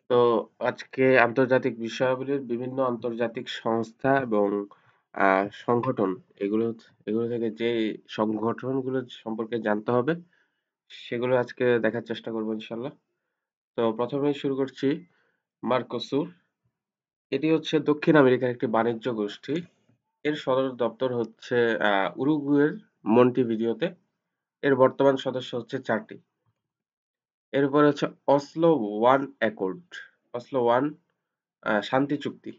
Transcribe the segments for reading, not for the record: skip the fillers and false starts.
তো আজকে আন্তর্জাতিক বিষয়াবলীর বিভিন্ন আন্তর্জাতিক সংস্থা এবং সংগঠন এগুলো থেকে যে সংগঠনগুলো সম্পর্কে জানতে হবে সেগুলো আজকে দেখার চেষ্টা করবো ইনশাল্লাহ। তো প্রথমেই শুরু করছি মার্কোসুর। এটি হচ্ছে দক্ষিণ আমেরিকার একটি বাণিজ্য গোষ্ঠী। এর সদর দপ্তর হচ্ছে উরুগুয়ের মন্টিভিডিওতে। এর বর্তমান সদস্য হচ্ছে 4টি। এরপরে হচ্ছে Oslo one accord. Oslo one শান্তি চুক্তি।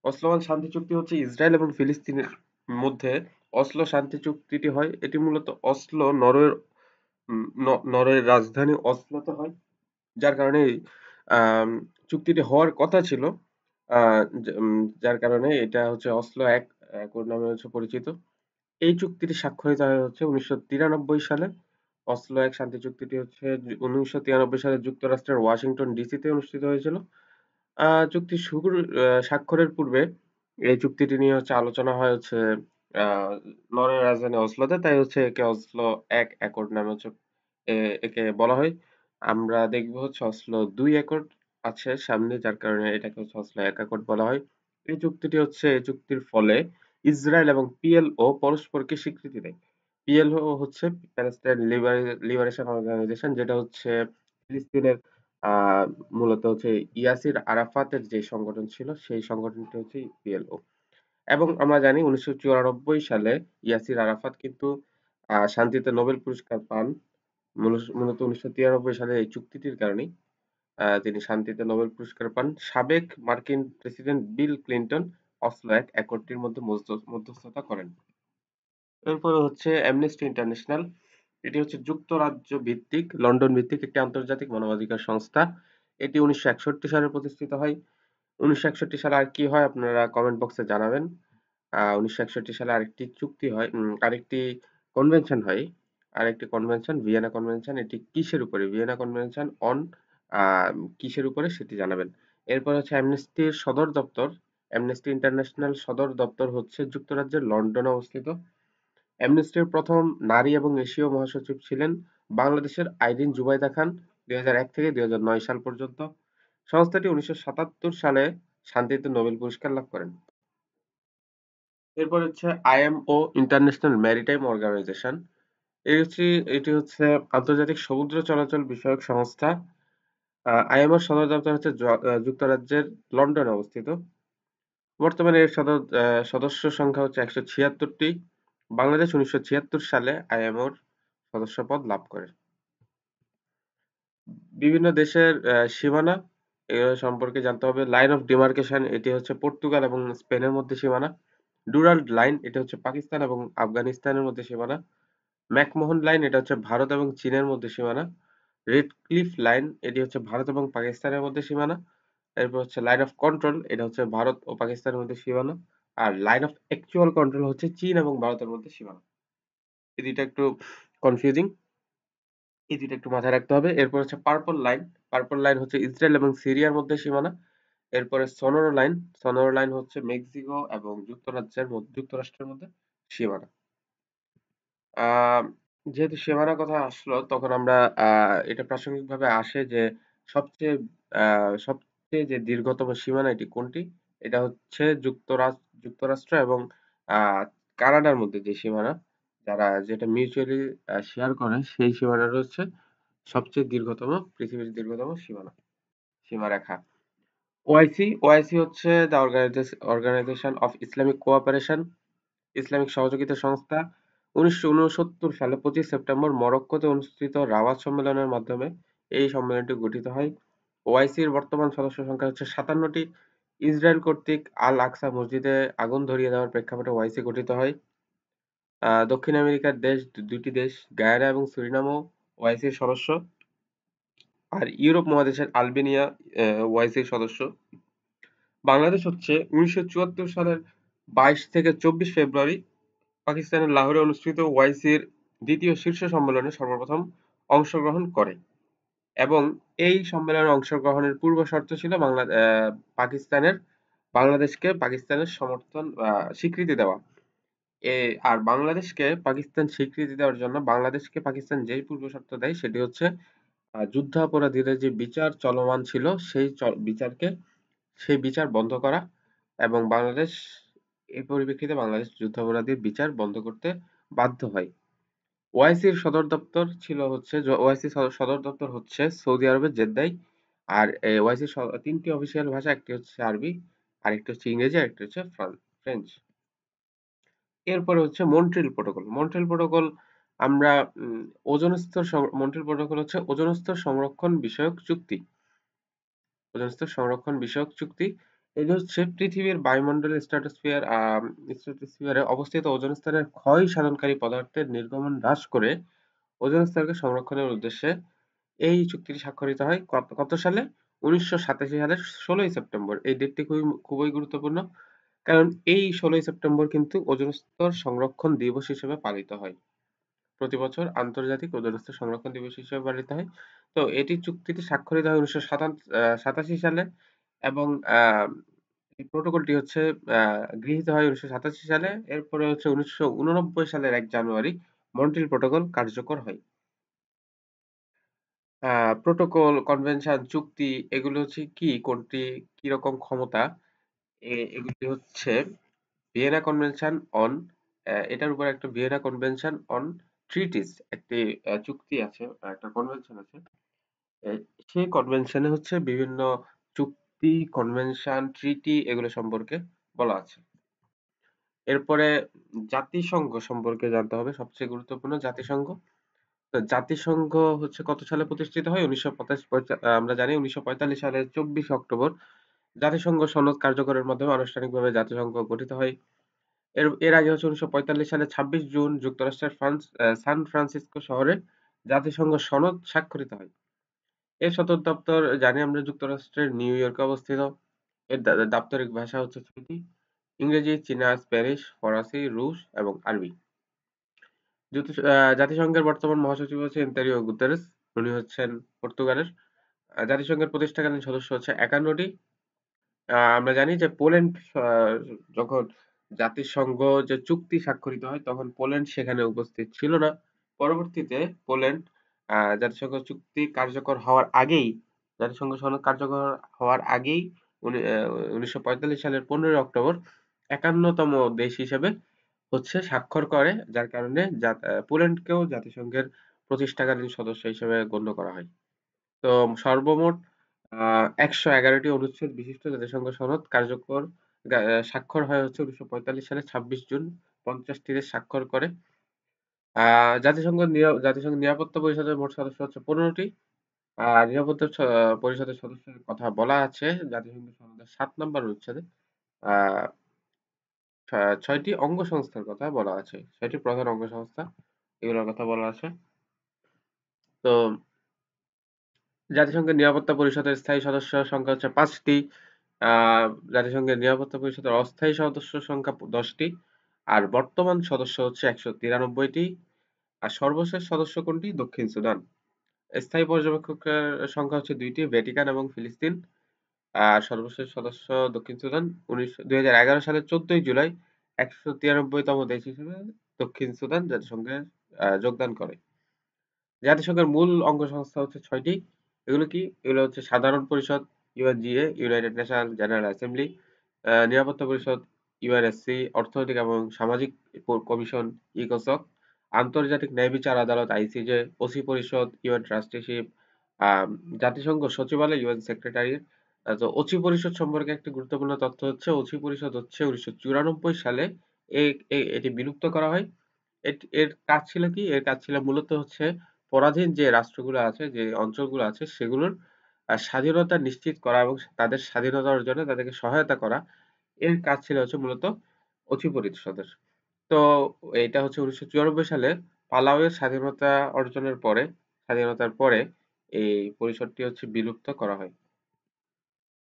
অসলো ওয়ান শান্তি চুক্তি হচ্ছে ইসরায়েল এবং ফিলিস্তিনের মধ্যে অসলো শান্তি চুক্তিটি হয়। এটি মূলত অসলো নরওয়ের রাজধানী অসলোতে হয়। যার কারণে আম চুক্তিটি হওয়ার কথা ছিল। যার কারণে এটা হচ্ছে অসলো অ্যাকর্ড নামে হচ্ছে পরিচিত। এই চুক্তিটি স্বাক্ষরিত হয় হচ্ছে ১৯৯৩ সালে। অসলো এক শান্তি চুক্তিটি হচ্ছে ১৯৯৩ সালে যুক্তরাষ্ট্রের ওয়াশিংটন ডিসিতে অনুষ্ঠিত হয়েছিল। চুক্তি স্বাক্ষরের পূর্বে এই চুক্তিটি নিয়ে হচ্ছে আলোচনা হয় হচ্ছে আহ নরওয়ের রাজধানী অসলোতে। তাই হচ্ছে একে অসলো এক অ্যাকর্ড নামে হচ্ছে একে বলা হয়। আমরা দেখবো হচ্ছে অসলো ২ অ্যাকর্ড আছে সামনে, যার কারণে এটাকে হচ্ছে অসলো এক অ্যাকর্ড বলা হয়। এই চুক্তির ফলে ইসরায়েল এবং পিএলও পরস্পরকে স্বীকৃতি দেয়। পিএলও হচ্ছে প্যালেস্টাইন লিবারেশন অর্গানাইজেশন, যেটা হচ্ছে ফিলিস্তিনের আহ মূলত হচ্ছে ইয়াসির আরাফাতের যে সংগঠন ছিল সেই সংগঠনটি হচ্ছে পিএলও। এবং আমরা জানি ১৯৯৪ সালে ইয়াসির আরাফাত কিন্তু শান্তিতে নোবেল পুরস্কার পান। মূলত ১৯৯৩ সালে এই চুক্তিটির কারণেই তিনি শান্তিতে নোবেল পুরস্কার পান। সাবেক মার্কিন প্রেসিডেন্ট বিল ক্লিনটন অসলো এক অ্যাকর্ডটির মধ্যে মধ্যস্থতা করেন। এরপরে হচ্ছে অ্যামনেস্টি ইন্টারন্যাশনাল। এটি হচ্ছে যুক্তরাজ্য ভিত্তিক, লন্ডন ভিত্তিক একটি আন্তর্জাতিক মানবাধিকার সংস্থা। এটি ১৯৬১ সালে প্রতিষ্ঠিত হয়। ১৯৬১ সালে আর কি হয় আপনারা কমেন্ট বক্সে জানাবেন। ১৯৬১ সালে আরেকটি কনভেনশন হয়। আরেকটি কনভেনশন, ভিয়েনা কনভেনশন। এটি কিসের উপরে? ভিয়েনা কনভেনশন অন আ কিসের উপরে সেটি জানাবেন। এরপর হচ্ছে অ্যামনেস্টির সদর দপ্তর। অ্যামনেস্টি ইন্টারন্যাশনাল সদর দপ্তর হচ্ছে যুক্তরাজ্যের লন্ডনে অবস্থিত। অ্যামনেস্টির প্রথম নারী এবং এশীয় মহাসচিব ছিলেন বাংলাদেশের আইরিন জুবাইদা খান ২০০১ থেকে ২০০৯ সাল পর্যন্ত। সংস্থাটি ১৯৭৭ সালে শান্তিতে নোবেল পুরস্কার লাভ করেন। এরপর হচ্ছে আইএমও, ইন্টারন্যাশনাল ম্যারিটাইম অর্গানাইজেশন। এটি এটি হচ্ছে আন্তর্জাতিক সমুদ্র চলাচল বিষয়ক সংস্থা। আইএমওর সদর দপ্তর হচ্ছে যুক্তরাজ্যের লন্ডনে অবস্থিত। বর্তমানে এর সদস্য সংখ্যা হচ্ছে ১৭৬ টি। বাংলাদেশ ১৯৭৬ সালে আইএমওর সদস্যপদ লাভ করে। বিভিন্ন দেশের সীমানা সম্পর্কে জানতে হবে। লাইন অফ ডিমার্কেশন, এটি হচ্ছে পর্তুগাল এবং স্পেনের মধ্যে সীমানা। ডুরান্ড লাইন, এটা হচ্ছে পাকিস্তান এবং আফগানিস্তানের মধ্যে সীমানা। ম্যাকমোহন লাইন, এটা হচ্ছে ভারত এবং চীনের মধ্যে সীমানা। রেড ক্লিফ লাইন, এটি হচ্ছে ভারত এবং পাকিস্তানের মধ্যে সীমানা। এরপর হচ্ছে লাইন অফ কন্ট্রোল, এটা হচ্ছে ভারত ও পাকিস্তানের মধ্যে সীমানা। আর লাইন অফ অ্যাকচুয়াল কন্ট্রোল হচ্ছে চীন এবং ভারতের মধ্যে সীমানা। এই দুইটা একটু কনফিউজিং, এই দুইটা একটু মাথায় রাখতে হবে। এরপর হচ্ছে পার্পল লাইন। পার্পল লাইন হচ্ছে ইসরায়েল এবং সিরিয়ার মধ্যে সীমানা। এরপরে সোনোর লাইন। সোনোর লাইন হচ্ছে মেক্সিকো এবং যুক্তরাষ্ট্রের মধ্যে সীমানা। আহ যেহেতু সীমানার কথা আসলো, তখন আমরা এটা প্রাসঙ্গিকভাবে আসে যে সবচেয়ে যে দীর্ঘতম সীমানা এটি কোনটি? এটা হচ্ছে যুক্তরাষ্ট্র এবং আহ কানাডার মধ্যে যে সীমানা, যেটা মিউচুয়ালি শেয়ার করে, সেই সীমানাটা হচ্ছে সবচেয়ে দীর্ঘতম, পৃথিবীর দীর্ঘতম সীমারেখা। ওআইসি হচ্ছে the organisation of Islamic cooperation, Islamic সহযোগিতা সংস্থা। ১৯৬৯ সালে ২৫ সেপ্টেম্বর মরক্কোতে অনুষ্ঠিত রাওয়াত সম্মেলনের মাধ্যমে এই সম্মেলনটি গঠিত হয়। ওআইসির বর্তমান সদস্য সংখ্যা হচ্ছে ৫৭টি। ইসরায়েল কর্তৃক আল আকসা মসজিদে আগুন ধরিয়ে দেওয়ার প্রেক্ষাপটে ওআইসি গঠিত হয়। দক্ষিণ আমেরিকার দুটি দেশ, গায়ানা এবং সুরিনামও ওআইসির সদস্য। আর ইউরোপ মহাদেশের আলবেনিয়া ওআইসির সদস্য। বাংলাদেশ হচ্ছে ১৯৭৪ সালের ২২ থেকে ২৪ ফেব্রুয়ারি পাকিস্তানের লাহোরে অনুষ্ঠিত ওআইসির দ্বিতীয় শীর্ষ সম্মেলনে সর্বপ্রথম অংশগ্রহণ করে এবং এই সম্মেলনে অংশগ্রহণের পূর্ব শর্ত ছিল বাংলাদেশকে পাকিস্তানের স্বীকৃতি দেওয়া। আর বাংলাদেশকে পাকিস্তান স্বীকৃতি দেওয়ার জন্য বাংলাদেশকে পাকিস্তান যেই পূর্ব শর্ত দেয় সেটি হচ্ছে যুদ্ধাপরাধীদের যে বিচার চলমান ছিল সেই বিচার বন্ধ করা এবং এই পরিপ্রেক্ষিতে বাংলাদেশ যুদ্ধাপরাধীর বিচার বন্ধ করতে বাধ্য হয়। ওআইসির সদর দপ্তর হচ্ছে সৌদি আরবের জেদ্দায়। আর ওআইসির ৩টি অফিসিয়াল ভাষা, একটি হচ্ছে আরবি, আরেকটি হচ্ছে ইংরেজি, আরেকটি হচ্ছে ফ্রেঞ্চ। এরপরে হচ্ছে মন্ট্রিল প্রটোকল। আমরা উম, মন্ট্রিল প্রটোকল হচ্ছে ওজোন স্তর সংরক্ষণ বিষয়ক চুক্তি। ওজোন স্তর সংরক্ষণ বিষয়ক চুক্তি। এটি হচ্ছে পৃথিবীর বায়ুমণ্ডলের স্ট্রাটোস্ফিয়ারে অবস্থিত ওজোন স্তরের ক্ষয় সাধনকারী পদার্থের নির্গমন হ্রাস করে ওজোন স্তরকে সংরক্ষণের উদ্দেশ্যে এই চুক্তিটি স্বাক্ষরিত হয় কত সালে? ১৯৮৭ সালের ১৬ই সেপ্টেম্বর। এই ডেটটি খুবই গুরুত্বপূর্ণ। কারণ এই ১৬ই সেপ্টেম্বর কিন্তু ওজোন স্তর সংরক্ষণ দিবস হিসেবে পালিত হয়। প্রতি বছর আন্তর্জাতিক ওজোন স্তর সংরক্ষণ দিবস হিসেবে পালিত হয়। তো চুক্তিটি স্বাক্ষরিত হয় ১৯৮৭ সালে এবং এই প্রটোকলটি হচ্ছে গৃহীত হয় ১৯৮৭ সালে। এরপরে হচ্ছে ১৯৮৯ সালের ১ জানুয়ারি মন্ট্রিল প্রটোকল কার্যকর হয়। প্রোটোকল, কনভেনশন, চুক্তি এগুলো হচ্ছে কি, কোনটি কিরকম ক্ষমতা, এগুলি হচ্ছে ভিয়েনা কনভেনশন অন এটার উপর একটা ভিয়েনা কনভেনশন অন ট্রিটিস একটি চুক্তি আছে, একটা কনভেনশন আছে। এ, সেই কনভেনশনে হচ্ছে বিভিন্ন চুক্তি, কনভেনশন, ট্রিটি এগুলো সম্পর্কে বলা আছে। এরপরে জাতিসংঘ সম্পর্কে জানতে হবে, সবচেয়ে গুরুত্বপূর্ণ জাতিসংঘ। তো জাতিসংঘ হচ্ছে কত সালে প্রতিষ্ঠিত হয়? আমরা জানি ১৯৪৫ সালের ২৪ অক্টোবর জাতিসংঘ সনদ কার্যকরের মাধ্যমে আনুষ্ঠানিকভাবে জাতিসংঘ গঠিত হয়। এর আগে হচ্ছে ১৯৪৫ সালের ২৬ জুন যুক্তরাষ্ট্রের সান ফ্রান্সিসকো শহরে জাতিসংঘ সনদ স্বাক্ষরিত হয়। এর সদর দপ্তর জানি আমরা যুক্তরাষ্ট্রের নিউ ইয়র্কে অবস্থিত। এর দাপ্তরিক ভাষা হচ্ছে ৬টি: ইংরেজি, চীনা, স্প্যানিশ, ফরাসি, রুশ এবং আরবি। জাতিসংঘের বর্তমান মহাসচিব হচ্ছে এন্তারিও গুতেরেস। উনি হচ্ছেন পর্তুগালের। জাতিসংঘের প্রতিষ্ঠাকালীন সদস্য হচ্ছে ৫১টি। আমরা জানি যে পোল্যান্ড যখন জাতিসংঘ যে চুক্তি স্বাক্ষরিত হয় তখন পোল্যান্ড সেখানে উপস্থিত ছিল না। পরবর্তীতে পোল্যান্ড জাতিসংঘ চুক্তি কার্যকর হওয়ার আগেই, জাতিসংঘ সনদ কার্যকর হওয়ার আগেই ১৯৪৫ সালের ১৫ই অক্টোবর ৫১তম দেশ হিসেবে হচ্ছে স্বাক্ষর করে, যার কারণে পোল্যান্ডকেও জাতিসংঘের প্রতিষ্ঠাকালীন সদস্য হিসেবে গণ্য করা হয়। তো সর্বমোট ১১১টি অনুচ্ছেদ বিশিষ্ট জাতিসংঘ সনদ স্বাক্ষর হয় হচ্ছে ১৯৪৫ সালের ২৬ জুন। ৫০টি দেশ স্বাক্ষর করে। জাতিসংঘ নিরাপত্তা পরিষদের মোট সদস্য হচ্ছে ১৫টি। নিরাপত্তা পরিষদের সদস্যের কথা বলা আছে জাতিসংঘ সনদের ৭ নম্বর অনুচ্ছেদে। আ ৬টি অঙ্গ সংস্থার কথা বলা আছে। ৬টি প্রধান অঙ্গ সংস্থা, এগুলোর কথা বলা আছে। তো জাতিসংঘের নিরাপত্তা পরিষদের স্থায়ী সদস্য সংখ্যা হচ্ছে ৫টি। জাতিসংঘের নিরাপত্তা পরিষদের অস্থায়ী সদস্য সংখ্যা ১০টি। আর বর্তমান সদস্য হচ্ছে ১৯৩টি। আর সর্বশেষ সদস্য কোনটি? দক্ষিণ সুদান। স্থায়ী পর্যবেক্ষকের সংখ্যা হচ্ছে ২টি, ভ্যাটিকান এবং ফিলিস্তিন। আর সর্বশেষ সদস্য দক্ষিণ সুদান। ২০১১ সালের ১৪ই জুলাই ১৯৩তম দেশ হিসেবে দক্ষিণ সুদান জাতিসংঘে যোগদান করে। জাতিসংঘের মূল অঙ্গ সংস্থা হচ্ছে ৬টি। এগুলো কি? এগুলো হচ্ছে সাধারণ পরিষদ, UNGA, United nation general assembly, নিরাপত্তা পরিষদ, ইউএনএসসি, অর্থনৈতিক এবং সামাজিক কমিশন, ইকোসক, আন্তর্জাতিক ন্যায় বিচার আদালত, আইসিজে, ওসি পরিষদ, ইউএন ট্রাস্টিশিপ, আম, জাতিসংঘ সচিবালয়, ইউএন সেক্রেটারিয়েট। তো ওসি পরিষদ সম্পর্কে একটি গুরুত্বপূর্ণ তথ্য হচ্ছে ওসি পরিষদ হচ্ছে ১৯৯৪ সালে এটি বিলুপ্ত করা হয়। এর কাজ ছিল কি? এর কাজ ছিল মূলত হচ্ছে পরাধীন যে রাষ্ট্রগুলো আছে, যে অঞ্চলগুলো আছে সেগুলোর স্বাধীনতা নিশ্চিত করা এবং তাদের স্বাধীনতা অর্জনে তাদেরকে সহায়তা করা। এর কাজ ছিল হচ্ছে মূলত অচি পরিষদের। তো এটা হচ্ছে ১৯৯৪ সালে পালাউয়ের স্বাধীনতার পরে এই পরিষদটি হচ্ছে বিলুপ্ত করা হয়।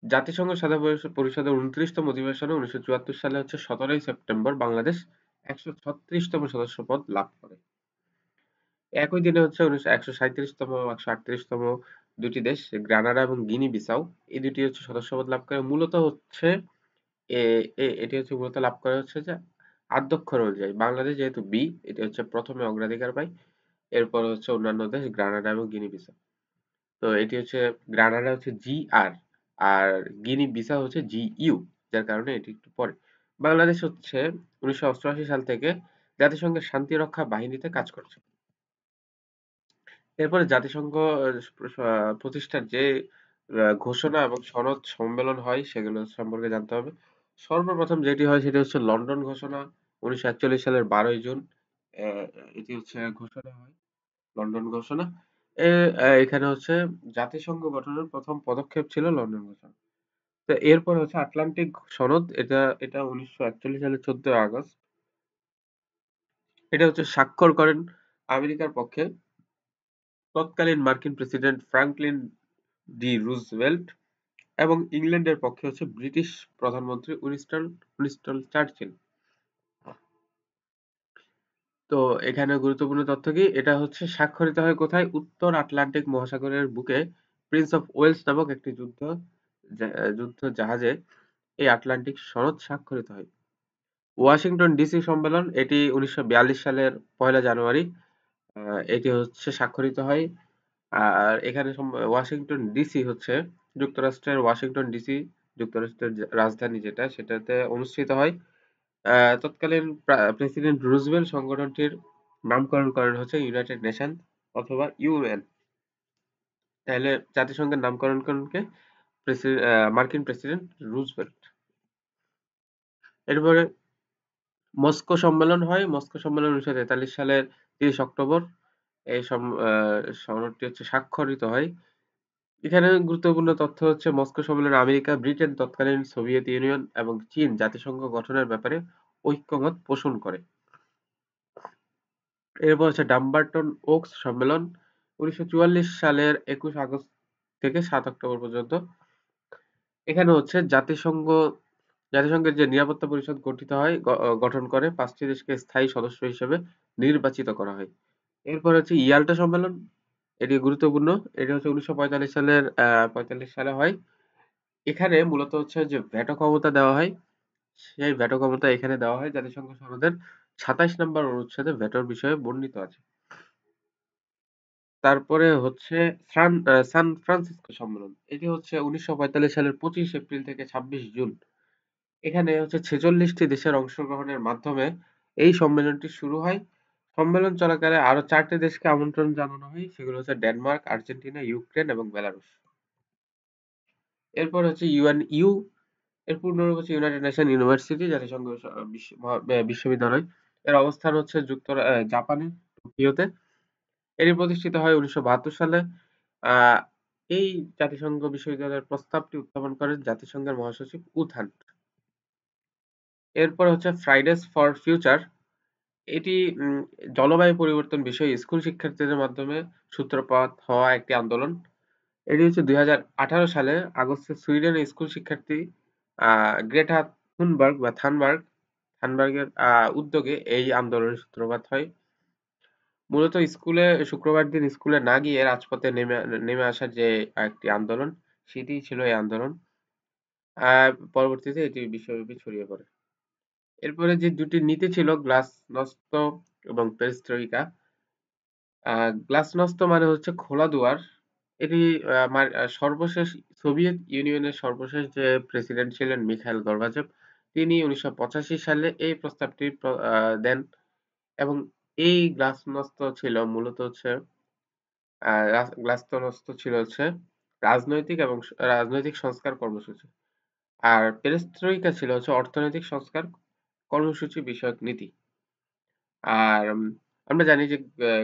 জাতিসংঘ সাধারণ পরিষদের ২৯তম অধিবেশনে ১৯৭৪ সালে হচ্ছে ১৭ই সেপ্টেম্বর বাংলাদেশ ১৩৬তম সদস্য পদ লাভ করে। একই দিনে হচ্ছে ১৩৭তম, ১৩৮তম দুটি দেশ গ্রানাডা এবং গিনি বিসাউ, এই দুটি হচ্ছে সদস্যপদ লাভ করে। মূলত হচ্ছে এ এ এটি হচ্ছে মূলত লাভ করে হচ্ছে যে আদ্যক্ষর অনুযায়ী। বাংলাদেশ যেহেতু এটি হচ্ছে প্রথমে অগ্রাধিকার পায়। এরপর হচ্ছে অন্যান্য দেশ গ্রানাডা এবং গিনি বিসাউ। তো এটি হচ্ছে গ্রানাডা হচ্ছে GR, আর গিনি বিসা হচ্ছে GU, যার কারণে এটি একটু পরে। বাংলাদেশ হচ্ছে 1988 সাল থেকে জাতিসংঘের শান্তিরক্ষা বাহিনীতে কাজ করছে। এরপরে জাতিসংঘ প্রতিষ্ঠার যে ঘোষণা এবং সনদ সম্মেলন হয় সেগুলো সম্পর্কে জানতে হবে। সর্বপ্রথম যেটি হয় সেটি হচ্ছে লন্ডন ঘোষণা, 1941 সালের 12ই জুন। আহ, এটি হচ্ছে ঘোষণা হয়, লন্ডন ঘোষণা। এখানে হচ্ছে জাতিসংঘ গঠনের প্রথম পদক্ষেপ ছিল লন্ডন ঘোষণা। তো এরপর হচ্ছে আটলান্টিক সনদ, এটা এটা 1941 সালের 14ই আগস্ট। এটা হচ্ছে স্বাক্ষর করেন আমেরিকার পক্ষে তৎকালীন মার্কিন প্রেসিডেন্ট ফ্রাঙ্কলিন ডি রুজভেল্ট, এবং ইংল্যান্ডের পক্ষে হচ্ছে ব্রিটিশ প্রধানমন্ত্রী উইনস্টন চার্চিল। তো এখানে গুরুত্বপূর্ণ তথ্য কি, এটা হচ্ছে স্বাক্ষরিত হয় কোথায়? উত্তর আটলান্টিক মহাসাগরের বুকে প্রিন্স অফ ওয়েলস নামক একটি যুদ্ধ জাহাজে এই আটলান্টিক সনদ স্বাক্ষরিত হয়। ওয়াশিংটন ডিসি সম্মেলন, এটি 1942 সালের 1লা জানুয়ারি এটি হচ্ছে স্বাক্ষরিত হয়। আর এখানে ওয়াশিংটন ডিসি হচ্ছে যুক্তরাষ্ট্রের ওয়াশিংটন ডিসি, যুক্তরাষ্ট্রের রাজধানী যেটা, সেটাতে অনুষ্ঠিত হয়। তৎকালীন প্রেসিডেন্ট রুজভেল্ট সংগঠনটির নামকরণ করেন হচ্ছে ইউনাইটেড নেশন অথবা ইউএন। তাহলে জাতিসংঘের নামকরণ করেন কে? মার্কিন প্রেসিডেন্ট রুজভেল্ট। এরপরে মস্কো সম্মেলন হয়। মস্কো সম্মেলন 1943 সালের 30 অক্টোবর এই সনদটি হচ্ছে স্বাক্ষরিত হয়। এখানে গুরুত্বপূর্ণ তথ্য হচ্ছে মস্কো সম্মেলনে আমেরিকা, ব্রিটেন, তৎকালীন সোভিয়েত ইউনিয়ন এবং চীন জাতিসংঘ গঠনের ব্যাপারে ঐক্যমত পোষণ করে। এরপর হচ্ছে ডাম্বারটন ওকস সম্মেলন 1944 সালের 21 আগস্ট থেকে 7 অক্টোবর পর্যন্ত। এখানে হচ্ছে জাতিসংঘের যে নিরাপত্তা পরিষদ গঠন করে 5টি দেশকে স্থায়ী সদস্য হিসেবে নির্বাচিত করা হয়। এরপর হচ্ছে ইয়াল্টা সম্মেলন, এটি গুরুত্বপূর্ণ। এটি হচ্ছে 1945 সালের 45 সালে হয়। এখানে মূলত হচ্ছে যে ভেটো ক্ষমতা দেওয়া হয়, সেই ভেটো ক্ষমতা এখানে দেওয়া হয়। জাতিসংঘ সনদের 27 নম্বর অনুচ্ছেদে ভেটোর বিষয়ে বর্ণিত আছে। তারপরে হচ্ছে সান ফ্রান্সিসকো সম্মেলন, এটি হচ্ছে 1945 সালের 25 এপ্রিল থেকে 26 জুন। এখানে হচ্ছে 46টি দেশের অংশগ্রহণের মাধ্যমে এই সম্মেলনটি শুরু হয়। সম্মেলন চলাকালে আরো 4টি দেশকে আমন্ত্রণ জানানো হয়, সেগুলো হচ্ছে ডেনমার্ক, আর্জেন্টিনা, ইউক্রেন এবং বেলারুশ। এরপর হচ্ছে ইউ, এর পূর্ণরূপ হচ্ছে ইউনাইটেড নেশন ইউনিভার্সিটি, জাতিসংঘ বিশ্ববিদ্যালয়। এর অবস্থান হচ্ছে জাপানের টোকিওতে। এটি প্রতিষ্ঠিত হয় 1972 সালে। আহ, এই জাতিসংঘ বিশ্ববিদ্যালয়ের প্রস্তাবটি উত্থাপন করেন জাতিসংঘের মহাসচিব উথান। এরপর হচ্ছে ফ্রাইডেজ ফর ফিউচার, এটি জলবায়ু পরিবর্তন বিষয়ে স্কুল শিক্ষার্থীদের মাধ্যমে সূত্রপাত হওয়া একটি আন্দোলন। এটি হচ্ছে 2018 সালে আগস্টে সুইডেনের স্কুল শিক্ষার্থী গ্রেটা থানবার্গের উদ্যোগে এই আন্দোলনের সূত্রপাত হয়। মূলত শুক্রবার দিন স্কুলে না গিয়ে রাজপথে নেমে আসার যে একটি আন্দোলন, সেটি ছিল এই আন্দোলন। পরবর্তীতে এটি বিশ্বব্যাপী ছড়িয়ে পড়ে। এরপরে যে দুটি নীতি ছিল, গ্লাসনস্ত এবং পেরেস্ট্রোইকা। গ্লাসনস্ত মানে হচ্ছে খোলা দুয়ার। এটি সর্বশেষ সোভিয়েত ইউনিয়নের সর্বশেষ যে প্রেসিডেন্ট ছিলেন মিখাইল গর্বাচেভ, তিনি 1985 সালে এই প্রস্তাবটি দেন। এবং এই গ্লাসনস্ত ছিল মূলত হচ্ছে গ্লাসনস্ত ছিল হচ্ছে রাজনৈতিক সংস্কার কর্মসূচি। আর পেরেস্ট্রোইকা ছিল হচ্ছে অর্থনৈতিক সংস্কার কর্মসূচি বিষয়ক নীতি। আর আমরা জানি যে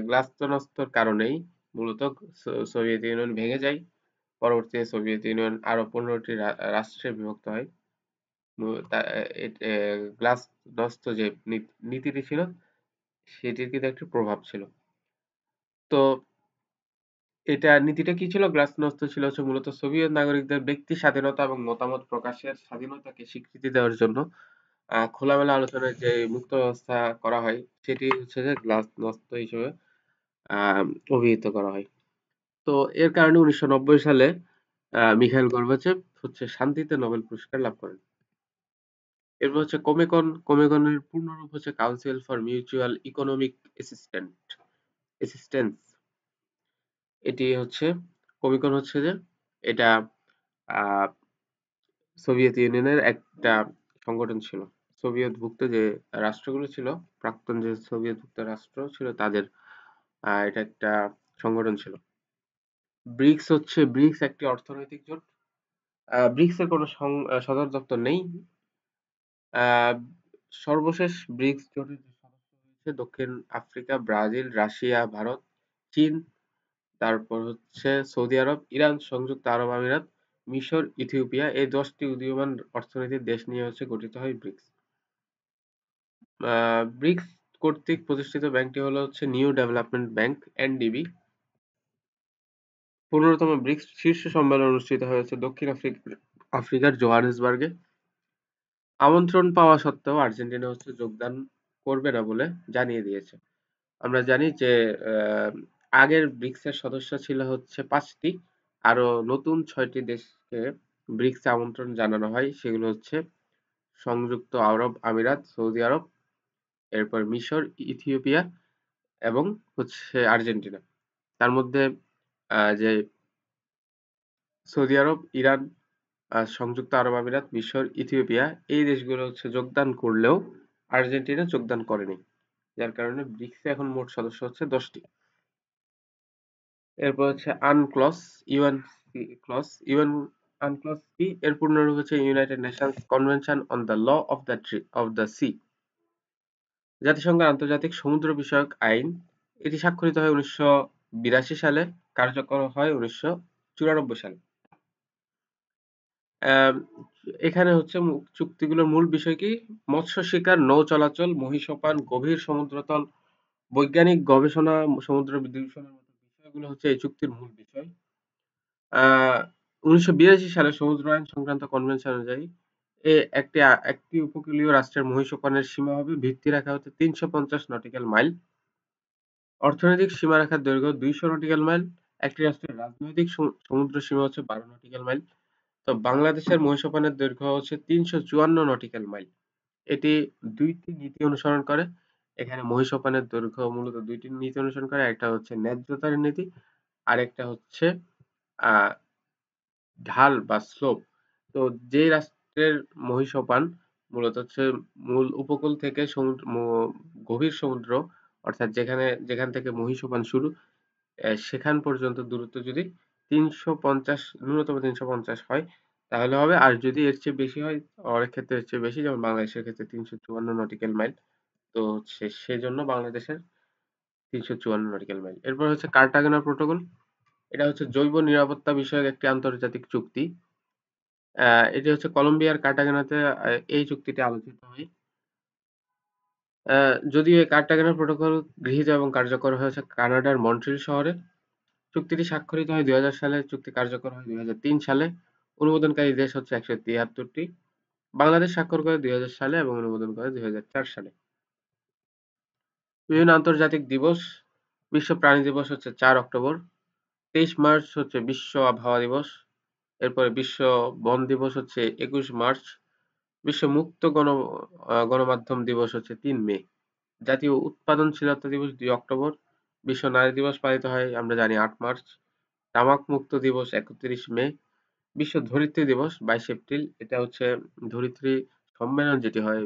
গ্লাসনস্তর কারণেই মূলত সোভিয়েত ইউনিয়ন ভেঙে যায়। পরবর্তীতে সোভিয়েত ইউনিয়ন আরো 15টি রাষ্ট্রে বিভক্ত হয়। গ্লাসনস্ত যে নীতিটি ছিল, সেটির কিন্তু একটি প্রভাব ছিল। তো নীতিটা কি ছিল? গ্লাসনস্ত ছিল হচ্ছে মূলত সোভিয়েত নাগরিকদের ব্যক্তি স্বাধীনতা এবং মতামত প্রকাশের স্বাধীনতাকে স্বীকৃতি দেওয়ার জন্য খোলামেলা আলোচনায় যে মুক্ত ব্যবস্থা করা হয়, সেটি হচ্ছে যে গ্লাসনস্ত হিসেবে আহ অভিহিত করা হয়। তো এর কারণে 1990 সালে মিখাইল গর্বাচেভ হচ্ছে শান্তিতে নোবেল পুরস্কার লাভ করেন। এরপর হচ্ছে কমেকনের পূর্ণরূপ হচ্ছে council for mutual economic assistance. এটি হচ্ছে কমিকন হচ্ছে যে এটা আহ, সোভিয়েত ইউনিয়নের একটা সংগঠন ছিল। সোভিয়েতভুক্ত যে রাষ্ট্রগুলো ছিল, প্রাক্তন যে সোভিয়েতভুক্ত রাষ্ট্র ছিল তাদের এটা একটা সংগঠন ছিল। ব্রিক্স একটি অর্থনৈতিক জোট। ব্রিক্স এর কোনো সদর দপ্তর নেই। আহ, সর্বশেষ ব্রিক্স জোটের যে সদস্য হয়েছে দক্ষিণ আফ্রিকা, ব্রাজিল, রাশিয়া, ভারত, চীন, তারপর হচ্ছে সৌদি আরব, ইরান, সংযুক্ত আরব আমিরাত, মিশর, ইথিওপিয়া, এই 10টি উদীয়মান অর্থনীতির দেশ নিয়ে গঠিত হয় ব্রিক্স। ব্রিক্স কর্তৃক প্রতিষ্ঠিত ব্যাংকটি হচ্ছে নিউ ডেভেলপমেন্ট ব্যাংক, এনডিবি। 15তম ব্রিক্স শীর্ষ সম্মেলন অনুষ্ঠিত হয়েছে দক্ষিণ আফ্রিকার জোহানেসবার্গে। আমন্ত্রণ পাওয়া সত্ত্বেও আর্জেন্টিনা যোগদান করবে না বলে জানিয়ে দিয়েছে। আমরা জানি যে আগের ব্রিক্সের সদস্য ছিল 5টি, আরো নতুন 6টি দেশকে ব্রিক্সে আমন্ত্রণ জানানো হয়। সেগুলো সংযুক্ত আরব আমিরাত, সৌদি আরব, এরপর মিশর, ইথিওপিয়া এবং আর্জেন্টিনা। তার মধ্যে যে সৌদি আরব, ইরান, সংযুক্ত আরব আমিরাত, মিশর, ইথিওপিয়া এই দেশগুলো যোগদান করলেও আর্জেন্টিনা যোগদান করেনি। যার কারণে ব্রিক্সে এখন মোট সদস্য 10টি। এরপর UNCLOS, UNCLOS. UN UNCLOS কি? এর পূর্ণরূপ United Nations convention on the law of the sea. জাতিসংঘের আন্তর্জাতিক সমুদ্র বিষয়ক আইন। এটি স্বাক্ষরিত হয় 1982 সালে, কার্যকর হয় 1994 সালে। আহ, এখানে চুক্তিগুলোর মূল বিষয় কি? মৎস্য শিকার, নৌ চলাচল, মহিষপান, গভীর সমুদ্রতল, বৈজ্ঞানিক গবেষণা, সমুদ্র দূষণের মতো বিষয়গুলো এই চুক্তির মূল বিষয়। 1982 সালে সমুদ্র আইন সংক্রান্ত কনভেনশন অনুযায়ী একটি উপকূলীয় রাষ্ট্রের মহিষপানের সীমা হবে ভিত্তি রেখা 350 নটিক্যাল মাইল। অর্থনৈতিক সীমারেখার দৈর্ঘ্য 200 নটিক্যাল মাইল। একটি রাষ্ট্রের রাজনৈতিক সমুদ্র সীমা 12 নটিক্যাল মাইল। তো বাংলাদেশের মহিষপানের দৈর্ঘ্য 354 নটিক্যাল মাইল। এটি 2টি নীতি অনুসরণ করে। এখানে মহিষপানের দৈর্ঘ্য মূলত 2টি নীতি অনুসরণ করে। একটা ন্যায্যতার নীতি, আরেকটা আহ ঢাল বা স্লোপ। তো যে রাষ্ট্রের মহিষপান মূলত মূল উপকূল থেকে গভীর সমুদ্র, অর্থাৎ যেখান থেকে মহিষপান শুরু, সেখান পর্যন্ত দূরত্ব যদি 350 ন্যূনতম 350 হয় তাহলে হবে। আর যদি এর চেয়ে বেশি হয়, অনেক ক্ষেত্রে এর চেয়ে বেশি, যেমন বাংলাদেশের ক্ষেত্রে 354 নটিক্যাল মাইল, তো সেজন্য বাংলাদেশের 354 নটিক্যাল মাইল। এরপর কার্টাগেনা প্রোটোকল। এটা জৈব নিরাপত্তা বিষয়ক একটি আন্তর্জাতিক চুক্তি। এটি কলম্বিয়ার কার্টাগেনাতে এই চুক্তিটি আলোচিত হয়। যদিও এই কার্টাগেনা প্রোটোকল গৃহীত এবং কার্যকর হয়েছে কানাডার মন্ট্রিল শহরে। চুক্তিটি স্বাক্ষরিত হয় 2000 সালে, চুক্তি কার্যকর হয় 2003 সালে। অনুমোদনকারী দেশ 173টি। বাংলাদেশ স্বাক্ষর করে 2000 সালে এবং অনুমোদন করে 2004 সালে। বিভিন্ন আন্তর্জাতিক দিবস। বিশ্ব প্রাণী দিবস 4 অক্টোবর। 23 মার্চ বিশ্ব আবহাওয়া দিবস। এরপরে বিশ্ব বন দিবস 21 মার্চ। বিশ্ব মুক্ত গণমাধ্যম দিবস 3 মে। জাতীয় উৎপাদনশীলতা দিবস 2 অক্টোবর। বিশ্ব নারী দিবস পালিত হয় আমরা জানি 8 মার্চ। তামাক মুক্ত দিবস 31 মে। বিশ্ব ধরিত্রী দিবস 22 এপ্রিল। এটা ধরিত্রী সম্মেলন যেটি হয়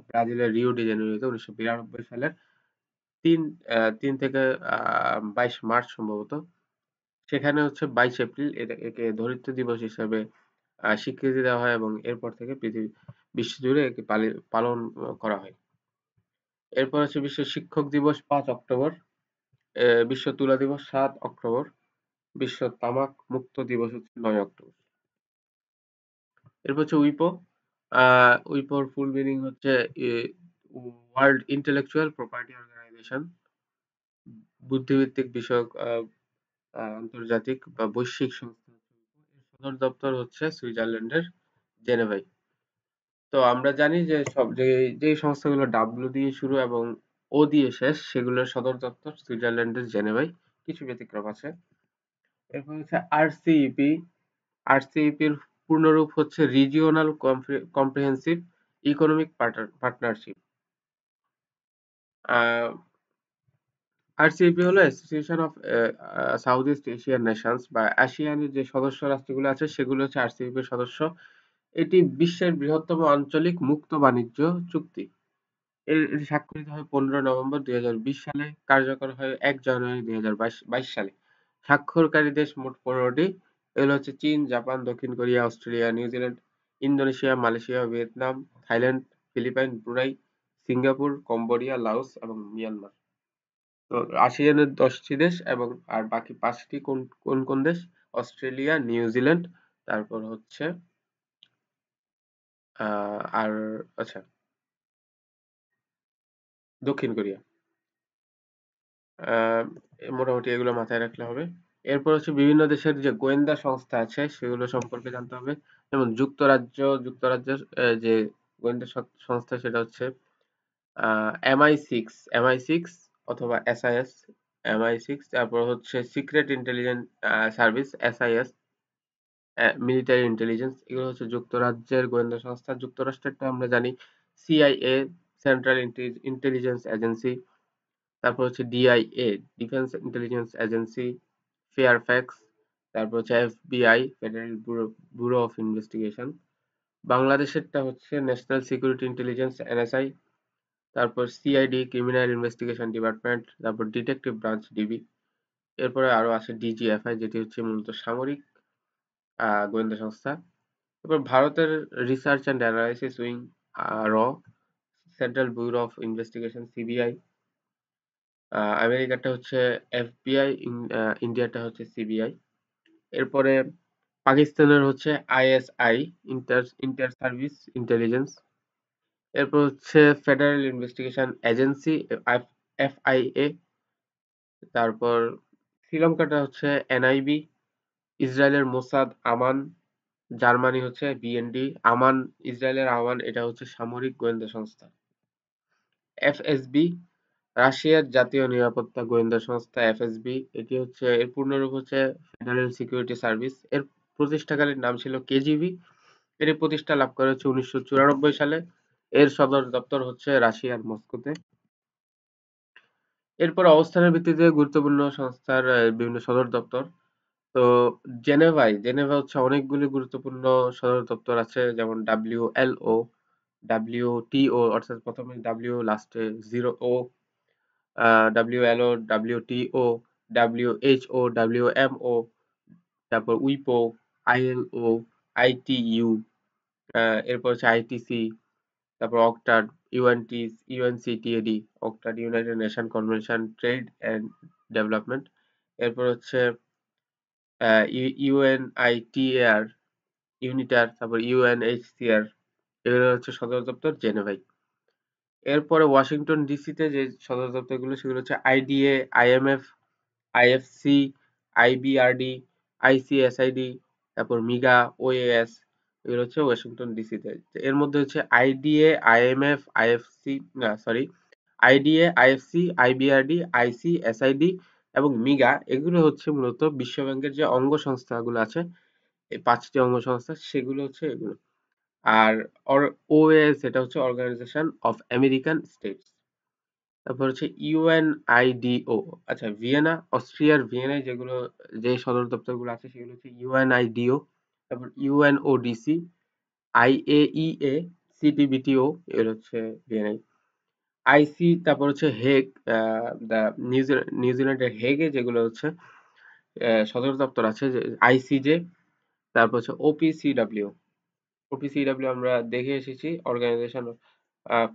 ব্রাজিলের রিও ডি জেনেরিওতে 1992 সালের 3 থেকে 22 মার্চ সম্ভবত। সেখানে 22 এপ্রিল একে ধরিত্রী দিবস হিসেবে স্বীকৃতি দেওয়া হয় এবং এরপর থেকে বিশ্বজুড়ে একে পালন করা হয়। এরপর বিশ্ব শিক্ষক দিবস 5 অক্টোবর। বিশ্ব তুলা দিবস 7 অক্টোবর। বিশ্ব তামাক মুক্ত দিবস 9 অক্টোবর। এরপর উইপো। উইপোর full meaning world intellectual property organisation. বুদ্ধিবৃত্তিক বিষয়ক আন্তর্জাতিক বা বৈশ্বিক সংস্থা। এর সদর দপ্তর সুইজারল্যান্ডের জেনেভায়। তো আমরা জানি যে যে সংস্থাগুলো ডাব্লিউ দিয়ে শুরু এবং ও দিয়ে শেষ, সেগুলোর সদর দপ্তর সুইজারল্যান্ডের জেনেভায়। কিছু ব্যতিক্রম আছে। এরপর আরসিইপি। আরসিইপির পূর্ণরূপ regional comprehensive economic partnership. RCEP হলো association of south east Asian nations বা আসিয়ানের যে সদস্য রাষ্ট্রগুলো আছে সেগুলো হচ্ছে আরসিইপির সদস্য। এটি বিশ্বের বৃহত্তম আঞ্চলিক মুক্ত বাণিজ্য চুক্তি। এটি স্বাক্ষরিত হয় 15 নভেম্বর 2020 সালে, কার্যকর হয় 1 জানুয়ারি 2022 সালে। স্বাক্ষরকারী দেশ মোট 15টি। এগুলো হচ্ছে চীন, জাপান, দক্ষিণ Korea, Australia, New Zealand, Indonesia, Malaysia, Vietnam, Thailand, Philippine, Brunei, Singapore, Cambodia, Laos এবং মিয়ানমার। তো আসিয়ানের 10টি দেশ এবং আর বাকি 5টি কোন কোন কোন দেশ? অস্ট্রেলিয়া, নিউজিল্যান্ড, তারপর হচ্ছে আর আচ্ছা, দক্ষিণ কোরিয়া। আহ, মোটামুটি এগুলো মাথায় রাখলে হবে। এরপর হচ্ছে বিভিন্ন দেশের যে গোয়েন্দা সংস্থা আছে সেগুলো সম্পর্কে জানতে হবে। যেমন যুক্তরাজ্যের যে গোয়েন্দা সংস্থা সেটা হচ্ছে MI6 অথবা SIS। MI6, তারপর হচ্ছে secret intelligence service, SIS, military intelligence. এগুলো হচ্ছে যুক্তরাজ্যের গোয়েন্দা সংস্থা। যুক্তরাষ্ট্রেরটা আমরা জানি CIA, সেন্ট্রাল ইন্টেলিজেন্স এজেন্সি। তারপর হচ্ছে DIA, defence intelligence agency, Fairfax. তারপর হচ্ছে FBI, federal bureau of investigation. বাংলাদেশেরটা হচ্ছে ন্যাশনাল সিকিউরিটি ইন্টেলিজেন্স, NSI। তারপর CID, ক্রিমিনাল ইনভেস্টিগেশন ডিপার্টমেন্ট। তারপর ডিটেকটিভ ব্রাঞ্চ, DB। এরপরে আরো আছে DGFI, যেটি হচ্ছে মূলত সামরিক গোয়েন্দা সংস্থা। এরপর ভারতের রিসার্চ অ্যান্ড অ্যানালাইসিস উইং, র। Central bureau of investigation, CBI। আমেরিকাটা হচ্ছে FBI, ইন্ডিয়াটা হচ্ছে CBI। এরপরে পাকিস্তানের হচ্ছে ISI, ইন্টার সার্ভিস ইন্টেলিজেন্স। এরপর হচ্ছে ফেডারেল ইনভেস্টিগেশন এজেন্সি, FIA। তারপর শ্রীলঙ্কাটা হচ্ছে NIB। ইসরায়েলের মোসাদ, আমান। জার্মানি হচ্ছে BND, আমান। ইসরায়েলের আমান, এটা হচ্ছে সামরিক গোয়েন্দা সংস্থা। FSB, রাশিয়ার জাতীয় নিরাপত্তা গোয়েন্দা সংস্থা, FSB। এটি হচ্ছে, এর পূর্ণরূপ হচ্ছে ফেডারেল সিকিউরিটি সার্ভিস। এর প্রতিষ্ঠাকালীন নাম ছিল KGB। এর প্রতিষ্ঠা লাভ করে হচ্ছে 1994 সালে। এর সদর দপ্তর হচ্ছে রাশিয়ার মস্কোতে। এরপর অবস্থানের ভিত্তিতে গুরুত্বপূর্ণ সংস্থার বিভিন্ন সদর দপ্তর। তো জেনেভা হচ্ছে অনেকগুলি গুরুত্বপূর্ণ সদর দপ্তর আছে, যেমন WLO, WTO, অর্থাৎ প্রথমে W লাস্টে 0O, WLO, WTO, WHO, WMO, তারপর উইপো, ILO, ITU, এরপর হচ্ছে ITC, তারপর অক্টাড, UNCTAD, অক্টাড, United nation convention trade and development. এরপর হচ্ছে UNITAR, ইউনিটার, তারপর UNHCR। এগুলো হচ্ছে সদর দপ্তর জেনেভায়। এরপরে ওয়াশিংটন ডিসিতে যে সদর দপ্তরগুলো সেগুলো হচ্ছে IDA, IMF, IFC, IBRD, ICSID, তারপর মিগা, OAS। এগুলো হচ্ছে ওয়াশিংটন ডিসিতে। এর মধ্যে হচ্ছে IDA, IMF, IFC, না sorry, IDA, IFC, IBRD, ICSID এবং মিগা, এগুলো হচ্ছে মূলত বিশ্ব ব্যাংকের যে অঙ্গ সংস্থাগুলো আছে, এই 5টি অঙ্গ সংস্থা, সেগুলো হচ্ছে এগুলো। আর OAS, এটা হচ্ছে অর্গানাইজেশন অফ আমেরিকান স্টেটস। তারপর হচ্ছে UNIDO। আচ্ছা, অস্ট্রিয়ার ভিয়েনায় যেগুলো, যে সদর দপ্তরগুলো আছে সেগুলো হচ্ছে UNIDO। তারপর UNODC, IAEA, CTBTO, এগুলো হচ্ছে ভিয়েনায়। তারপর হচ্ছে হেগ, দা নিউজিল্যান্ডের হেগে যেগুলো হচ্ছে সদর দপ্তর আছে, যে ICJ। তারপর হচ্ছে OPCW আমরা দেখে এসেছি, অর্গানাইজেশন অফ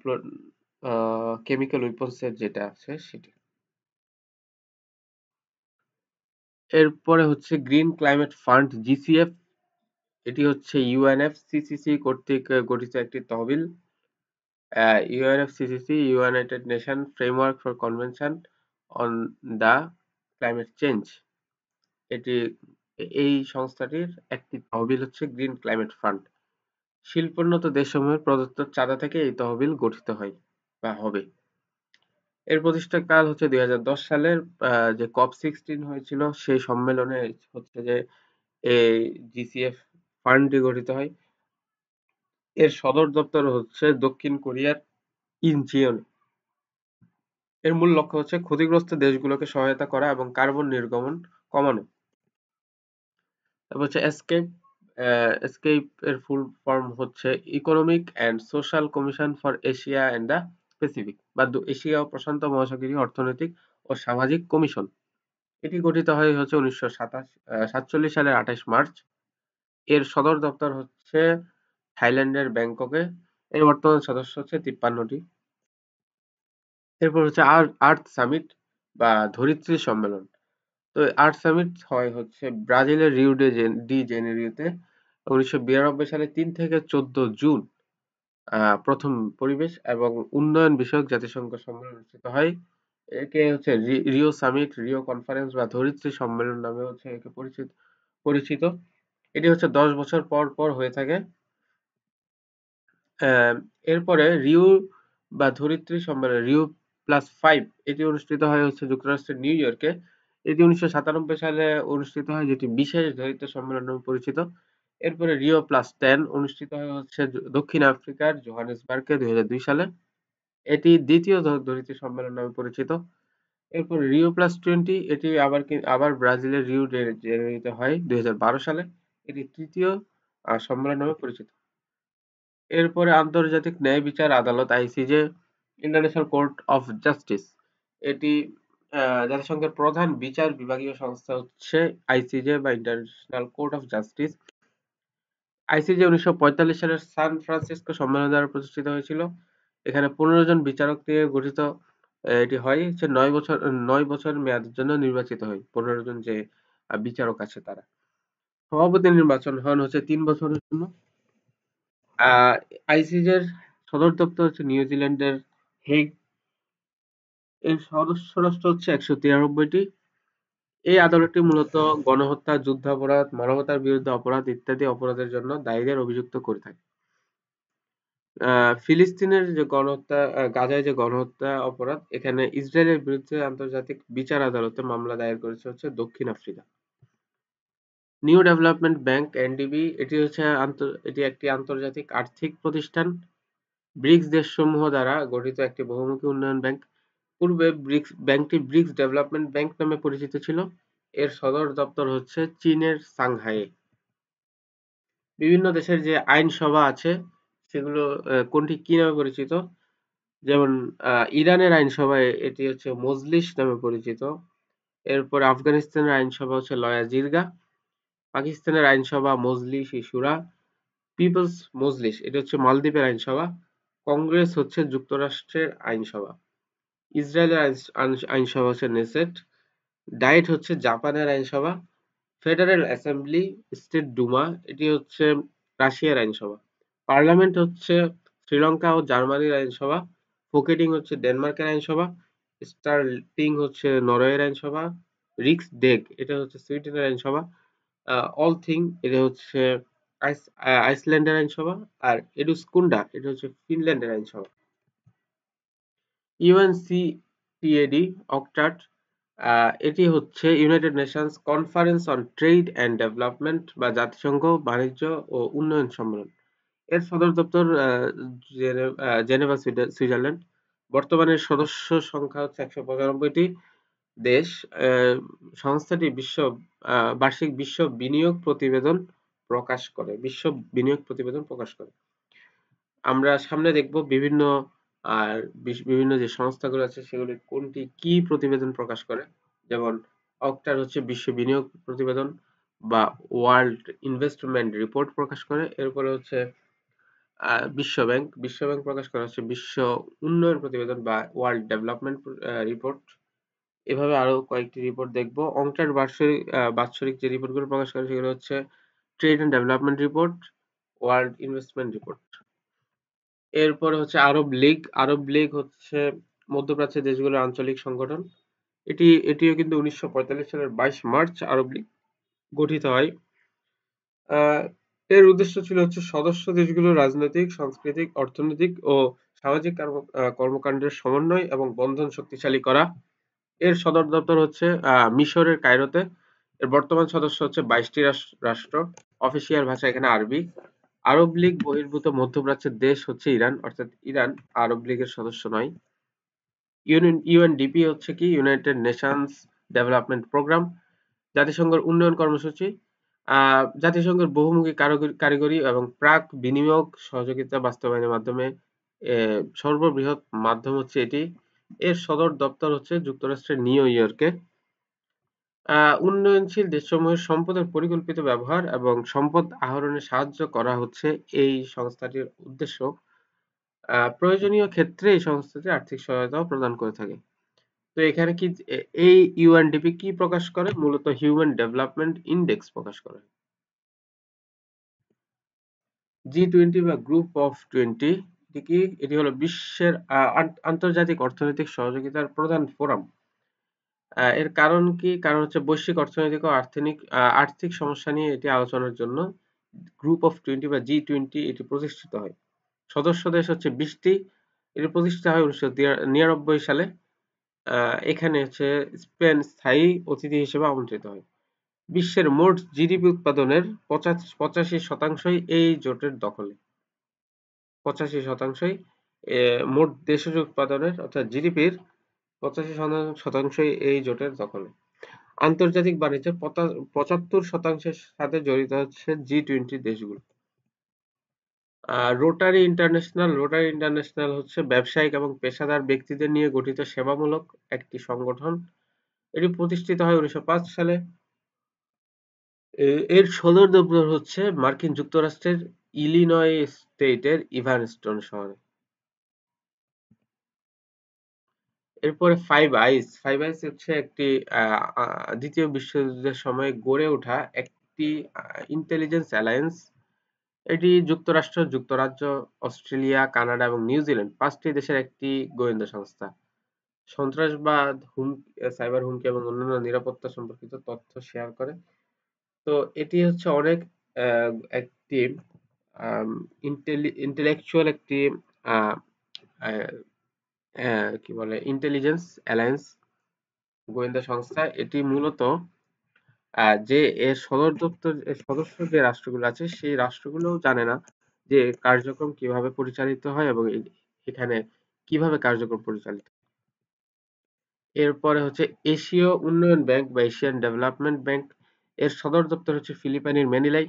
কেমিক্যাল উইপন্স এর যেটা আছে সেটা। এরপরে হচ্ছে গ্রিন ক্লাইমেট ফান্ড, GCF। এটি হচ্ছে UNFCCC কর্তৃক গঠিত একটি তহবিল। UNFCCC, United nation framework for convention on the climate change. এটি, এই সংস্থাটির একটি তহবিল হচ্ছে গ্রিন ক্লাইমেট ফান্ড। শিল্পোন্নত দেশসমূহের প্রদত্ত চাঁদা থেকে এই তহবিল গঠিত হয় বা হবে। এর প্রতিষ্ঠাকাল হচ্ছে 2010 সালের যে COP16 হয়েছিল সেই সম্মেলনে হচ্ছে যে এই GCF ফান্ডটি গঠিত হয়। এর সদর দপ্তর হচ্ছে দক্ষিণ কোরিয়ার ইনচিয়নে। এর মূল লক্ষ্য হচ্ছে ক্ষতিগ্রস্ত দেশগুলোকে সহায়তা করা এবং কার্বন নির্গমন কমানো। তারপর হচ্ছে এসকেপ। এসকেপ এর ফুল ফর্ম হচ্ছে economic and social commission for Asia and the Pacific, বা এশিয়া ও প্রশান্ত মহাসাগরীয় অর্থনৈতিক ও সামাজিক কমিশন। এটি গঠিত হয় হচ্ছে 1947 সালের 28 মার্চ। এর সদর দপ্তর হচ্ছে থাইল্যান্ডের ব্যাংককে। এর বর্তমান সদস্য হচ্ছে 53টি। এরপর হচ্ছে আর্থ সামিট বা ধরিত্রী সম্মেলন। তো আর্থ সামিট হয় হচ্ছে ব্রাজিলের ডি জেনেরিওতে 1992 সালে 3 থেকে 14 জুন। প্রথম পরিবেশ এবং উন্নয়ন বিষয়ক জাতিসংঘ সম্মেলন অনুষ্ঠিত হয়। একে হচ্ছে রিও সামিট, রিও কনফারেন্স বা ধরিত্রী সম্মেলন নামে হচ্ছে একে পরিচিত। এটি হচ্ছে 10 বছর পর পর হয়ে থাকে। আহ, এরপরে রিও বা ধরিত্রী সম্মেলন, রিও প্লাস 5, এটি অনুষ্ঠিত হয় হচ্ছে যুক্তরাষ্ট্রের নিউ ইয়র্কে। এটি 1997 সালে অনুষ্ঠিত হয়, যেটি বিশেষ ধরিত্রী সম্মেলন নামে পরিচিত। এরপরে রিও প্লাস 10 অনুষ্ঠিত হয় হচ্ছে দক্ষিণ আফ্রিকার জোহানেসবার্গে 2002 সালে। এটি দ্বিতীয় ধরিত্রী সম্মেলন নামে পরিচিত। এরপর রিও প্লাস 20, এটি আবার ব্রাজিলের রিও ডে জেনেরিওতে হয় 2012 সালে। এটি তৃতীয় সম্মেলন নামে পরিচিত। এরপরে আন্তর্জাতিক ন্যায় বিচার আদালত ICJ, international court of justice. এটি জাতিসংঘের প্রধান বিচার বিভাগীয় সংস্থা হচ্ছে আইসিজে বা international court of justice. ICJ 1945 সালের সান ফ্রান্সিসকো সম্মেলন দ্বারা প্রতিষ্ঠিত হয়েছিল। এখানে 15 জন বিচারক দিয়ে গঠিত। এটি হয় হচ্ছে 9 বছর মেয়াদের জন্য নির্বাচিত হয় 15 জন যে বিচারক আছে তারা। সভাপতি নির্বাচন হন হচ্ছে 3 বছরের জন্য। আইসিজের সদর দপ্তর হচ্ছে নিউজিল্যান্ডের হেগ। এর সদস্য রাষ্ট্র হচ্ছে 193টি। এই আদালতটি মূলত গণহত্যা, যুদ্ধাপরাধ, মানবতার বিরুদ্ধে অপরাধ ইত্যাদি অপরাধের জন্য দায়ীদের অভিযুক্ত করে থাকে। ফিলিস্তিনের যে গণহত্যা, গাজায় যে গণহত্যা অপরাধ, এখানে ইসরায়েলের বিরুদ্ধে আন্তর্জাতিক বিচার আদালতে মামলা দায়ের করেছে হচ্ছে দক্ষিণ Africa. New development bank NDB, এটি একটি আন্তর্জাতিক আর্থিক প্রতিষ্ঠান। ব্রিক্স দেশসমূহ দ্বারা গঠিত একটি বহুমুখী উন্নয়ন ব্যাংক। পূর্বে ব্যাংকটি ব্রিক্স ডেভেলপমেন্ট ব্যাংক নামে পরিচিত ছিল। এর সদর দপ্তর হচ্ছে চীনের সাংহাইয়ে। বিভিন্ন দেশের যে আইনসভা আছে সেগুলো কোনটি কি নামে পরিচিত? যেমন ইরানের আইনসভায় এটি হচ্ছে মজলিস নামে পরিচিত। এরপর আফগানিস্তানের আইনসভা হচ্ছে লয়া জিরগা। পাকিস্তানের আইনসভা মজলিস ই শুরা। পিপলস মজলিস, এটা হচ্ছে মালদ্বীপের আইনসভা। কংগ্রেস হচ্ছে যুক্তরাষ্ট্রের আইনসভা। ইসরায়েলের আইনসভা হচ্ছে নেসেট। ডায়েট হচ্ছে জাপানের আইনসভা। ফেডারেল অ্যাসেম্বলি, স্টেট ডুমা, এটি হচ্ছে রাশিয়ার আইনসভা। পার্লামেন্ট হচ্ছে শ্রীলঙ্কা ও জার্মানির আইনসভা। ফোকেটিং হচ্ছে ডেনমার্কের আইনসভা। স্টারলিং হচ্ছে নরওয়ের আইনসভা। রিক্স ডেগ, এটা হচ্ছে সুইডেনের আইনসভা। অলথিং, এটা হচ্ছে আইসল্যান্ডের আইনসভা। আর এডুস্কুন্ডা, এটা হচ্ছে ফিনল্যান্ডের আইনসভা। ইউএনসিটিএডি অক্টাট, এটি হচ্ছে United Nations conference on trade and development বা জাতিসংঘ বাণিজ্য ও উন্নয়ন সম্মেলন। এর সদর দপ্তর জেনেভা, সুইজারল্যান্ড। বর্তমানে সদস্য সংখ্যা হচ্ছে 195টি দেশ। সংস্থাটি বার্ষিক বিশ্ব বিনিয়োগ প্রকাশ করে। আমরা সামনে দেখব আর বিভিন্ন যে সংস্থাগুলো আছে সেগুলি কোনটি কি প্রতিবেদন প্রকাশ করে। যেমন অক্টার হচ্ছে বিশ্ব বিনিয়োগ প্রতিবেদন বা ওয়ার্ল্ড ইনভেস্টমেন্ট রিপোর্ট প্রকাশ করে। এরপরে হচ্ছে বিশ্বব্যাংক প্রকাশ করে হচ্ছে বিশ্ব উন্নয়ন প্রতিবেদন বা ওয়ার্ল্ড ডেভেলপমেন্ট রিপোর্ট। এভাবে আরো কয়েকটি রিপোর্ট দেখব। অংটার বাৎসরিক যে রিপোর্টগুলো প্রকাশ করে সেগুলো হচ্ছে trade and development report, world investment report. এরপরে হচ্ছে আরব লীগ হচ্ছে মধ্যপ্রাচ্যের দেশগুলোর আঞ্চলিক সংগঠন। এটিও কিন্তু 1945 সালের 22 মার্চ আরব লীগ গঠিত হয়। আহ, এর উদ্দেশ্য ছিল হচ্ছে সদস্য দেশগুলোর রাজনৈতিক, সাংস্কৃতিক, অর্থনৈতিক ও সামাজিক কর্মকাণ্ডের সমন্বয় এবং বন্ধন শক্তিশালী করা। এর সদর দপ্তর হচ্ছে মিশরের কায়রোতে। এর বর্তমান সদস্য হচ্ছে 22টি রাষ্ট্র। অফিসিয়াল ভাষা এখানে আরবি। আরব লীগ বহির্ভূত মধ্যপ্রাচ্যের দেশ হচ্ছে ইরান, অর্থাৎ ইরান আরব লীগের সদস্য নয়। ইউএনডিপি হচ্ছে কি ইউনাইটেড নেশনস ডেভেলপমেন্ট প্রোগ্রাম, জাতিসংঘের উন্নয়ন কর্মসূচি। জাতিসংঘের বহুমুখী কারিগরি এবং প্রাক বিনিয়োগ সহযোগিতা বাস্তবায়নের মাধ্যমে সর্ববৃহৎ মাধ্যম হচ্ছে এটি। এর সদর দপ্তর হচ্ছে যুক্তরাষ্ট্রের নিউ ইয়র্কে। উন্নয়নশীল দেশসমূহের সম্পদের পরিকল্পিত ব্যবহার এবং সম্পদ আহরণে সাহায্য করা হচ্ছে এই সংস্থাটির উদ্দেশ্য। প্রয়োজনীয় ক্ষেত্রে এই সংস্থাটি আর্থিক সহায়তাও প্রদান করে থাকে। তো এখানে কি এই ইউএনডিপি কি প্রকাশ করে? মূলত হিউম্যান ডেভেলপমেন্ট ইন্ডেক্স প্রকাশ করে। G20 বা গ্রুপ অফ 20 এটি কি? এটি হলো বিশ্বের আন্তর্জাতিক অর্থনৈতিক সহযোগিতার প্রধান ফোরাম। এর কারণ কি? কারণ হচ্ছে বৈশ্বিক অর্থনৈতিক ও আর্থিক সমস্যা নিয়ে এটি আলোচনার জন্য গ্রুপ অফ 20 বা G20 এটি প্রতিষ্ঠিত হয়। সদস্য দেশ হচ্ছে 20টি। এটি প্রতিষ্ঠিত হয় 1999 সালে। এখানে হচ্ছে স্পেন স্থায়ী অতিথি হিসেবে আমন্ত্রিত হয়। বিশ্বের মোট জিডিপি উৎপাদনের 85%ই এই জোটের দখলে। 85%ই মোট দেশজ উৎপাদনের অর্থাৎ জিডিপির 85%ই এই জোটের দখলে। আন্তর্জাতিক বাণিজ্যের 75%-এর সাথে জড়িত হচ্ছে G20 দেশগুলো। রোটারি ইন্টারন্যাশনাল হচ্ছে ব্যবসায়িক এবং পেশাদার ব্যক্তিদের নিয়ে গঠিত সেবামূলক একটি সংগঠন। এটি প্রতিষ্ঠিত হয় 1905 সালে। এর সদর দপ্তর হচ্ছে মার্কিন যুক্তরাষ্ট্রের ইলিনয় স্টেটের ইভানস্টন শহরে। এরপরে ফাইভ আইস হচ্ছে একটি দ্বিতীয় বিশ্বযুদ্ধের সময় গড়ে ওঠা একটি ইন্টেলিজেন্স অ্যালায়েন্স। এটি যুক্তরাষ্ট্র, যুক্তরাজ্য, অস্ট্রেলিয়া, কানাডা এবং নিউজিল্যান্ড 5টি দেশের একটি গোয়েন্দা সংস্থা। সন্ত্রাসবাদ, সাইবার হুমকি এবং অন্যান্য নিরাপত্তা সম্পর্কিত তথ্য শেয়ার করে। তো এটি হচ্ছে অনেক একটি ইন্টেলেকচুয়াল একটি আহ, আহ, কি বলে ইন্টেলিজেন্স অ্যালায়েন্স গোয়েন্দা সংস্থা। এটি মূলত যে এর সদর দপ্তর এর সদস্য যে রাষ্ট্রগুলো আছে সেই রাষ্ট্রগুলোও জানে না যে কার্যক্রম কিভাবে পরিচালিত হয় এবং এখানে কিভাবে কার্যক্রম পরিচালিত। এরপরে হচ্ছে এশীয় উন্নয়ন ব্যাংক বা এশিয়ান ডেভেলপমেন্ট ব্যাংক। এর সদর দপ্তর হচ্ছে ফিলিপাইনের ম্যানিলায়।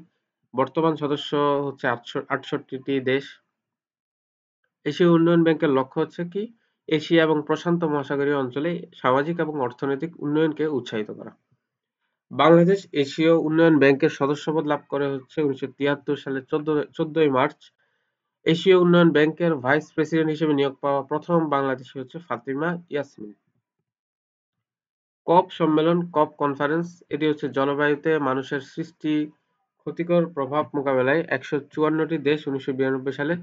বর্তমান সদস্য হচ্ছে 68টি দেশ। এশীয় উন্নয়ন ব্যাংকের লক্ষ্য হচ্ছে কি এশিয়া এবং প্রশান্ত মহাসাগরীয় অঞ্চলে সামাজিক এবং অর্থনৈতিক উন্নয়নকে উৎসাহিত করা। বাংলাদেশ এশীয় উন্নয়ন ব্যাংকের সদস্যপদ লাভ করে হচ্ছে 1973 সালের 14ই মার্চ। এশীয় উন্নয়ন ব্যাংকের ভাইস প্রেসিডেন্ট হিসেবে নিয়োগ পাওয়া প্রথম বাংলাদেশী হচ্ছে ফাতিমা ইয়াসমিন। কপ সম্মেলন, কপ কনফারেন্স এটি হচ্ছে জলবায়ুতে মানুষের সৃষ্টি ক্ষতিকর প্রভাব মোকাবেলায় 154টি দেশ 1992 সালে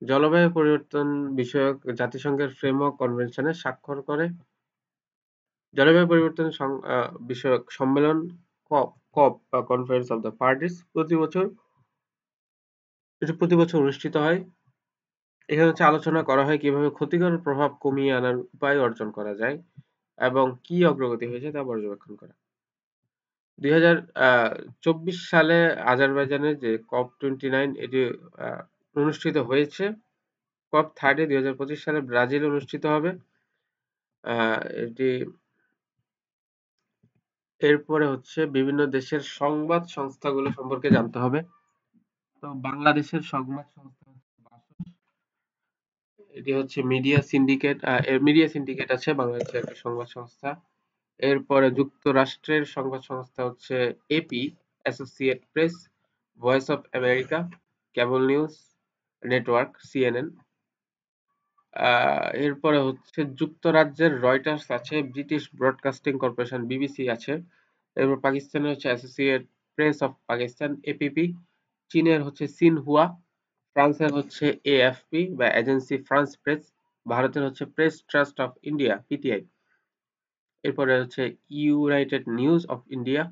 জলবায়ু পরিবর্তন বিষয়ক জাতিসংঘের ফ্রেমওয়ার্ক কনভেনশনে স্বাক্ষর করে। জলবায়ু পরিবর্তন বিষয়ক সম্মেলন কপ কপ বা কনফারেন্স অফ দ্য পার্টিস প্রতি বছর অনুষ্ঠিত হয়। এখানে হচ্ছে আলোচনা করা হয় কিভাবে ক্ষতিকর প্রভাব কমিয়ে আনার উপায় অর্জন করা যায় এবং কি অগ্রগতি হয়েছে তা পর্যবেক্ষণ করা। 2024 সালে আজারবাইজানে যে COP29 এটি অনুষ্ঠিত হয়েছে। COP30 2025 সালে ব্রাজিলে অনুষ্ঠিত হবে। এটি এরপরে হচ্ছে বিভিন্ন দেশের সংবাদ সংস্থাগুলো সম্পর্কে জানতে হবে। তো বাংলাদেশের সংবাদ সংস্থা হচ্ছে বাসস। এটি হচ্ছে মিডিয়া সিন্ডিকেট আছে বাংলাদেশের একটা সংবাদ সংস্থা। এরপরে যুক্তরাষ্ট্রের সংবাদ সংস্থা হচ্ছে AP, associate press, voice of America, cable news network, CNN. এরপরে হচ্ছে যুক্তরাজ্যের রয়টার্স আছে, ব্রিটিশ ব্রডকাস্টিং কর্পোরেশন বিবিসি আছে। এরপর পাকিস্তানের হচ্ছে associate press of Pakistan APP, চীনের হচ্ছে সিনহুয়া, ফ্রান্সের হচ্ছে এএফপি বা এজেন্সি ফ্রান্স প্রেস, ভারতের হচ্ছে press trust of India PTI. এরপরে হচ্ছে ইউনাইটেড নিউজ অফ ইন্ডিয়া,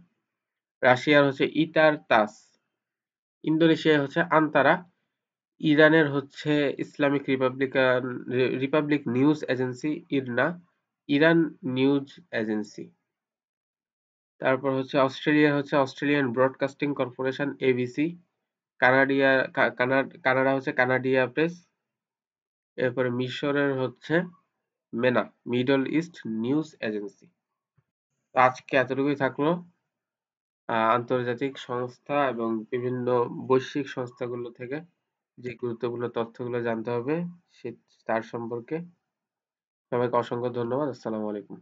রাশিয়ার হচ্ছে ইটার তাস, ইন্দোনেশিয়ার হচ্ছে আন্তারা, ইরানের হচ্ছে Islamic Republic news agency ইরনা, Iran news agency. তারপর হচ্ছে অস্ট্রেলিয়ার হচ্ছে Australian broadcasting corporation ABC, Canada হচ্ছে কানাডিয়া প্রেস। এরপরে মিশরের হচ্ছে মেনা, মিডল ইস্ট নিউজ এজেন্সি। তো আজকে এতটুকুই থাকলো। আন্তর্জাতিক সংস্থা এবং বিভিন্ন বৈশ্বিক সংস্থাগুলো থেকে যে গুরুত্বপূর্ণ তথ্যগুলো জানতে হবে সে তার সম্পর্কে। সবাইকে অসংখ্য ধন্যবাদ। আসসালামু আলাইকুম।